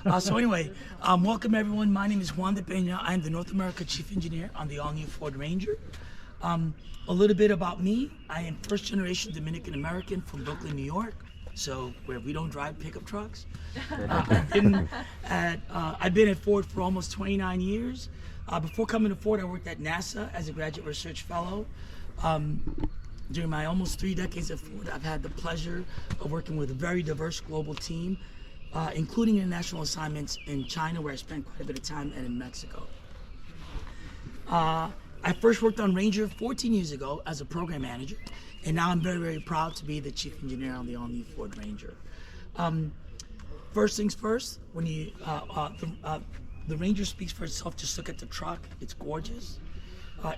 So anyway, welcome everyone. My name is Juan de Peña. I am the North America Chief Engineer on the all-new Ford Ranger. A little bit about me. I am first-generation Dominican American from Brooklyn, New York. So where we don't drive pickup trucks. I've been at Ford for almost 29 years. Before coming to Ford, I worked at NASA as a graduate research fellow. During my almost 3 decades at Ford, I've had the pleasure of working with a very diverse global team, including international assignments in China, where I spent quite a bit of time, and in Mexico. I first worked on Ranger 14 years ago as a program manager, and now I'm very, very proud to be the chief engineer on the all-new Ford Ranger. First things first, when the Ranger speaks for itself. Just look at the truck. It's gorgeous.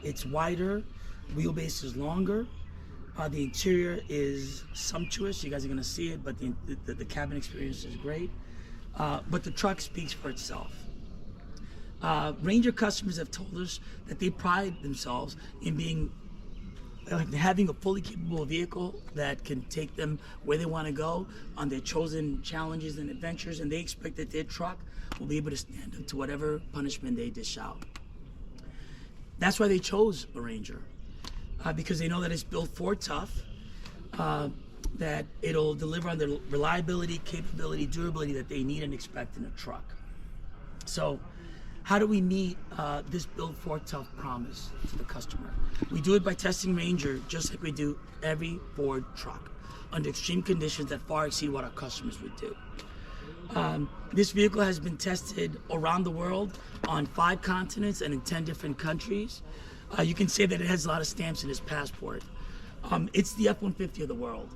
It's wider. Wheelbase is longer. The interior is sumptuous. You guys are going to see it, but the cabin experience is great. But the truck speaks for itself. Ranger customers have told us that they pride themselves in having a fully capable vehicle that can take them where they want to go on their chosen challenges and adventures, and they expect that their truck will be able to stand up to whatever punishment they dish out. That's why they chose a Ranger. Because they know that it's built for tough, that it'll deliver on the reliability, capability, durability that they need and expect in a truck. So how do we meet this built for tough promise to the customer? We do it by testing Ranger just like we do every Ford truck under extreme conditions that far exceed what our customers would do. This vehicle has been tested around the world on 5 continents and in 10 different countries. You can say that it has a lot of stamps in its passport. It's the F-150 of the world.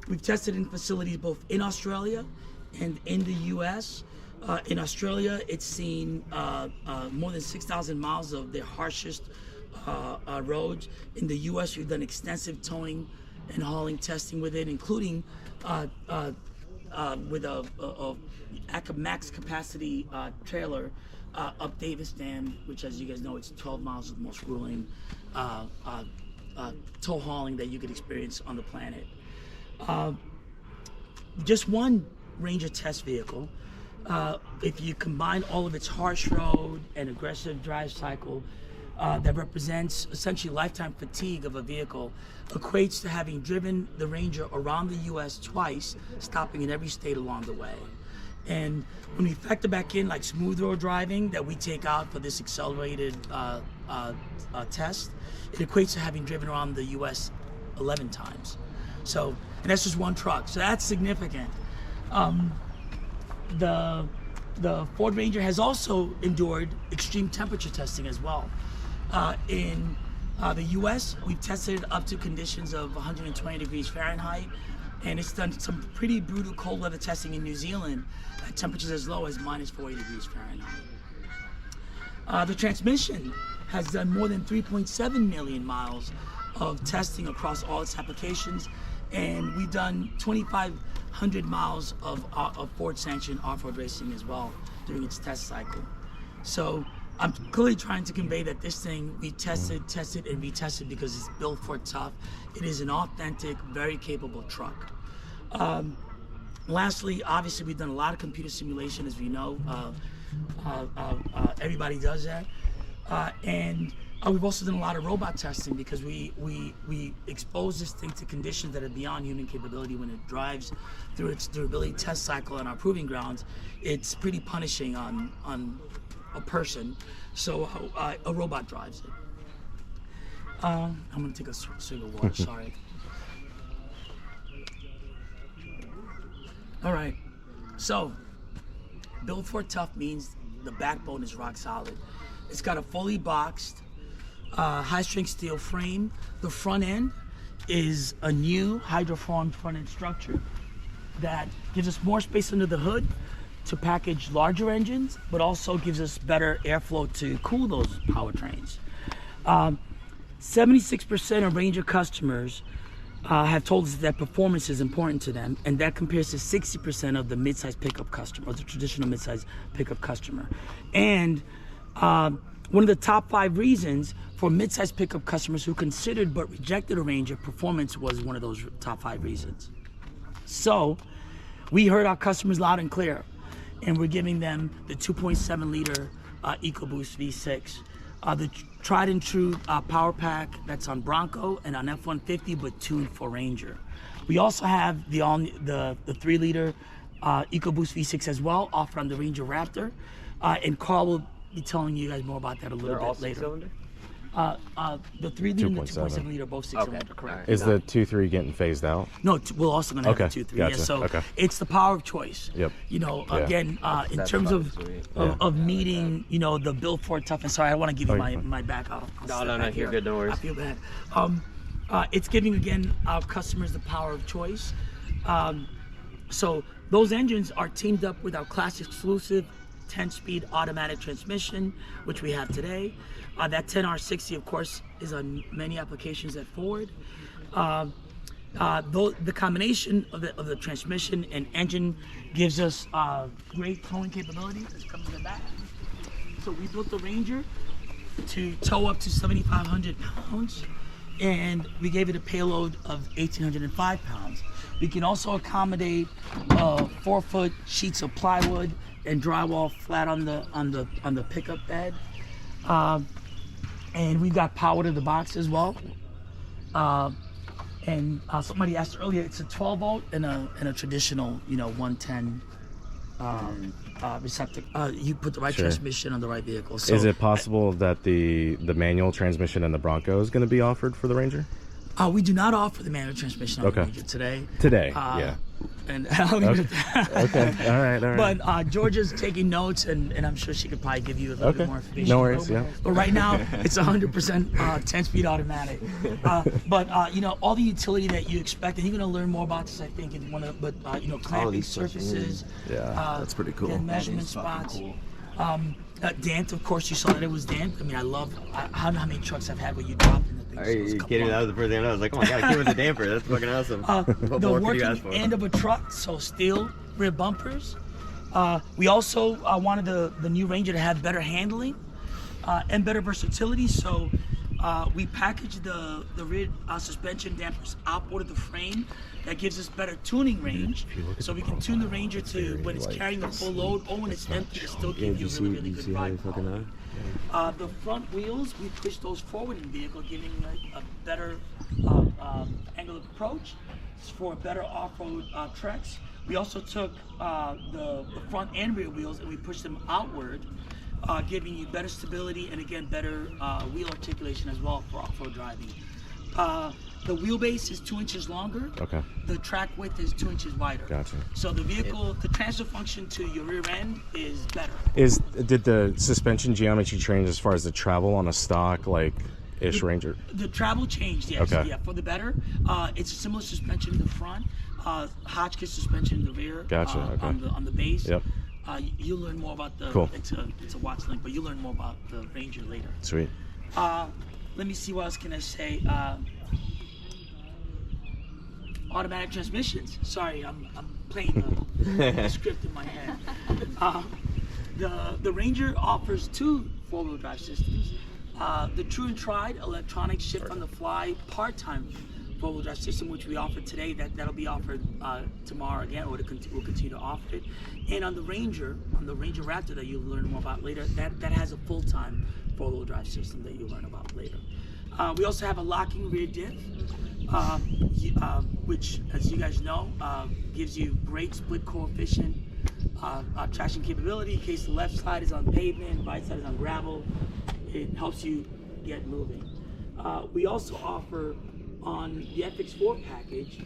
We've tested in facilities both in Australia and in the US. In Australia, it's seen more than 6,000 miles of the harshest roads. In the US, we've done extensive towing and hauling testing with it, including with a max capacity trailer up Davis Dam, which, as you guys know, it's 12 miles of the most grueling tow hauling that you could experience on the planet. Just one Ranger test vehicle, if you combine all of its harsh road and aggressive drive cycle that represents essentially lifetime fatigue of a vehicle, equates to having driven the Ranger around the US twice, stopping in every state along the way. And when we factor back in like smooth road driving that we take out for this accelerated test, it equates to having driven around the US 11 times. So, and that's just one truck, so that's significant. The Ford Ranger has also endured extreme temperature testing as well. In the US, we've tested up to conditions of 120 degrees Fahrenheit, and it's done some pretty brutal cold weather testing in New Zealand at temperatures as low as minus 40 degrees Fahrenheit. The transmission has done more than 3.7 million miles of testing across all its applications, and we've done 2,500 miles of Ford sanctioned off-road racing as well during its test cycle. So I'm clearly trying to convey that this thing we tested, and retested because it's built for tough. It is an authentic, very capable truck. Lastly, obviously, we've done a lot of computer simulation, as we know. Everybody does that. And we've also done a lot of robot testing because we expose this thing to conditions that are beyond human capability. When it drives through its durability test cycle on our proving grounds, it's pretty punishing on a person, so a robot drives it. I'm gonna take a swig of water, sorry. All right, so built for tough means the backbone is rock solid. It's got a fully boxed, high-strength steel frame. The front end is a new hydroformed front end structure that gives us more space under the hood to package larger engines, but also gives us better airflow to cool those powertrains. 76% of Ranger customers have told us that performance is important to them, and that compares to 60% of the midsize pickup customer, or the traditional midsize pickup customer. And one of the top 5 reasons for midsize pickup customers who considered but rejected a Ranger, performance was one of those top 5 reasons. So we heard our customers loud and clear. and we're giving them the 2.7 liter EcoBoost V6. The tried and true power pack that's on Bronco and on F-150, but tuned for Ranger. We also have the 3 liter EcoBoost V6 as well, offered on the Ranger Raptor. And Carl will be telling you guys more about that a little bit later. Cylinder? The 3 liter and the 2.7 liter, both 6 cylinder, correct. Is the 2.3 getting phased out? No, we're also going to have the 2.3. Gotcha. Yeah, so it's the power of choice. Yep. You know, again, in terms of meeting, you know, the build for toughness. Sorry, I want to give you my back. No, you're good. No worries. I feel bad. It's giving, again, our customers the power of choice. So those engines are teamed up with our class exclusive 10-speed automatic transmission, which we have today. That 10R60, of course, is on many applications at Ford. The combination of the transmission and engine gives us great towing capability. Let's come to the back. So we built the Ranger to tow up to 7,500 pounds, and we gave it a payload of 1,805 pounds. We can also accommodate 4-foot sheets of plywood and drywall flat on the pickup bed. And we've got power to the box as well. And somebody asked earlier, it's a 12 volt and a traditional, 110 receptacle. You put the right transmission on the right vehicle. So, is it possible that the manual transmission in the Bronco is going to be offered for the Ranger? We do not offer the manual transmission on the Ranger today. Yeah. And I'll leave it at that. Okay. All right. But Georgia's taking notes, and I'm sure she could probably give you a little bit more information. No worries. Yeah. But right now, it's 100% 10-speed automatic. But all the utility that you expect, and you're going to learn more about this, I think, in one of. But clamping surfaces. That's pretty cool. Measurement spots. Damped, of course, you saw that it was damped. I mean, I don't know how many trucks I've had where you dropped in the thing. Are you kidding me? That was the first thing I know. I was like, oh my god, I came with a damper. That's fucking awesome. The working end of a truck, so steel rear bumpers. We also wanted the new Ranger to have better handling and better versatility, so we packaged the rear suspension dampers outboard of the frame. That gives us better tuning range, so we can tune the Ranger to when it's carrying the full load or when it's empty to still give you really good ride quality. The front wheels, we pushed those forward in the vehicle, giving a better angle of approach for better off-road treks. We also took the front and rear wheels and we pushed them outward, giving you better stability and again better wheel articulation as well for off-road driving. The wheelbase is 2 inches longer. Okay. The track width is 2 inches wider. Gotcha. So the vehicle, the transfer function to your rear end is better. Did the suspension geometry change as far as the travel on a stock ish Ranger? The travel changed, yes. Okay. Yeah, for the better. It's a similar suspension in the front, Hotchkiss suspension in the rear. Gotcha. Okay. On the base. Yep. You'll learn more about the. Cool. It's a watch link, but you'll learn more about the Ranger later. Sweet. Let me see what else can I say. Automatic transmissions. Sorry, I'm playing the script in my head. The Ranger offers 2 4-wheel drive systems. The true and tried electronic shift on the fly part-time 4-wheel drive system, which we offered today, that'll be offered tomorrow again, or we'll continue to offer it. And on the Ranger Raptor that you'll learn more about later, that has a full-time 4-wheel drive system that you'll learn about later. We also have a locking rear diff, which, as you guys know, gives you great split coefficient traction capability in case the left side is on pavement, right side is on gravel. It helps you get moving. We also offer on the FX4 package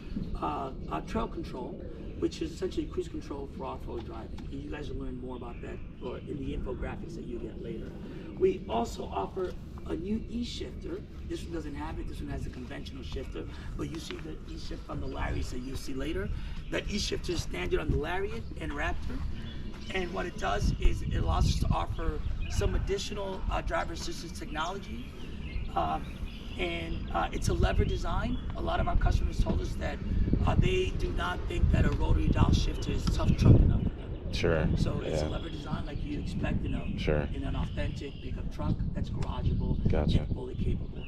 trail control, which is essentially cruise control for off-road driving. And you guys will learn more about that or in the infographics that you get later. We also offer a new E-shifter. This one doesn't have it. This one has a conventional shifter, but you see the E-shift on the Lariat that you'll see later. That E-shifter is standard on the Lariat and Raptor, and what it does is it allows us to offer some additional driver assistance technology, and it's a lever design. A lot of our customers told us that they do not think that a rotary dial shifter is tough truck enough for them. Sure. So it's a lever design like you expect in an authentic pickup truck that's garageable and fully capable.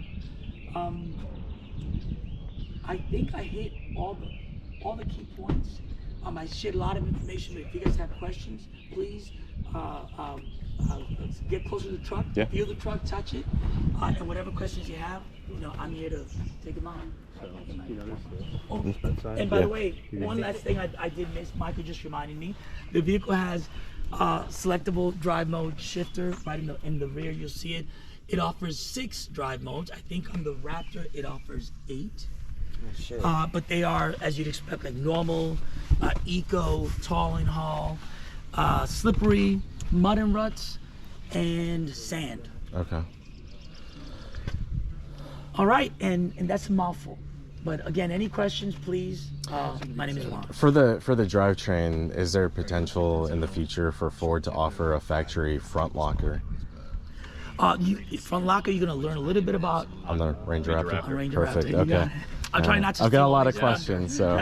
I think I hit all the key points. I shared a lot of information, but if you guys have questions, please get closer to the truck, Yeah. feel the truck, touch it, and whatever questions you have, I'm here to take them on. Oh, and by the way, one last thing I did miss, Michael just reminded me, the vehicle has selectable drive mode shifter right in the rear. You'll see it. It offers 6 drive modes. I think on the Raptor it offers 8. But they are, as you'd expect, like normal, eco, tall and haul, slippery, mud and ruts, and sand. Okay. All right, and that's a mouthful. But again, any questions, please? My name is Juan. For the drivetrain, is there potential in the future for Ford to offer a factory front locker Front locker, you're gonna learn a little bit about on the Ranger Raptor? on Ranger Perfect. Raptor. Okay. I'm trying not to. I've got a steal lot of it. questions, so.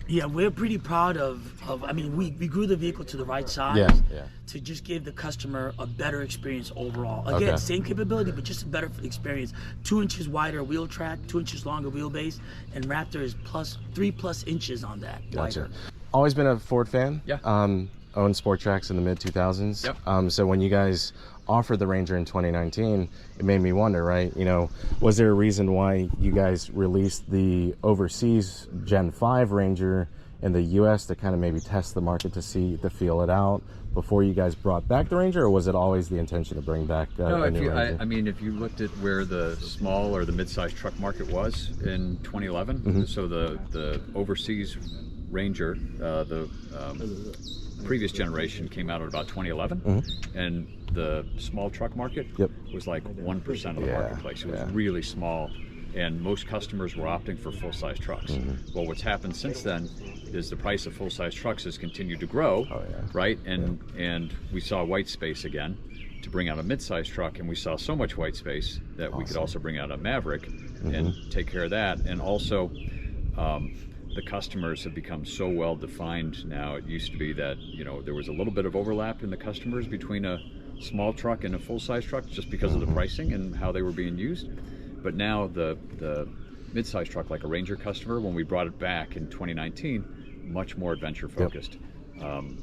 Yeah, we're pretty proud of. I mean, we grew the vehicle to the right size. Yeah. To just give the customer a better experience overall. Again, Okay. same capability, but just a better experience. 2 inches wider wheel track, 2 inches longer wheelbase, and Raptor is 3+ inches on that. Gotcha. Wider. Always been a Ford fan. Yeah. Owned Sport Tracks in the mid 2000s. Yep. So when you guys offered the Ranger in 2019, it made me wonder, right? Was there a reason why you guys released the overseas Gen 5 Ranger in the U.S. to kind of maybe test the market to feel it out before you guys brought back the Ranger, or was it always the intention to bring back No, a new Ranger? I mean, if you looked at where the small or the mid-sized truck market was in 2011, so the overseas Ranger, the previous generation came out at about 2011, and the small truck market was like 1% of the marketplace. It was really small, and most customers were opting for full-size trucks. Well, what's happened since then is the price of full-size trucks has continued to grow, right? And we saw white space again to bring out a mid-size truck, and we saw so much white space that we could also bring out a Maverick and take care of that. And also, the customers have become so well defined now. It used to be that there was a little bit of overlap in the customers between a small truck and a full-size truck just because of the pricing and how they were being used. But now the mid-size truck, like a Ranger customer, when we brought it back in 2019, much more adventure focused,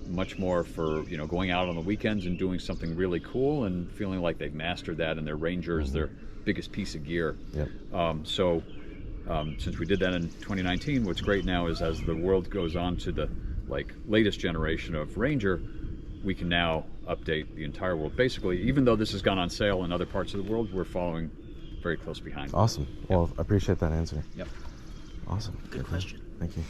much more for going out on the weekends and doing something really cool and feeling like they've mastered that, and their Ranger is their biggest piece of gear. Since we did that in 2019, what's great now is as the world goes on to the latest generation of Ranger, we can now update the entire world. Basically, even though this has gone on sale in other parts of the world, we're following very close behind. Awesome. Well, I appreciate that answer. Yep. Awesome. Good question. Thank you.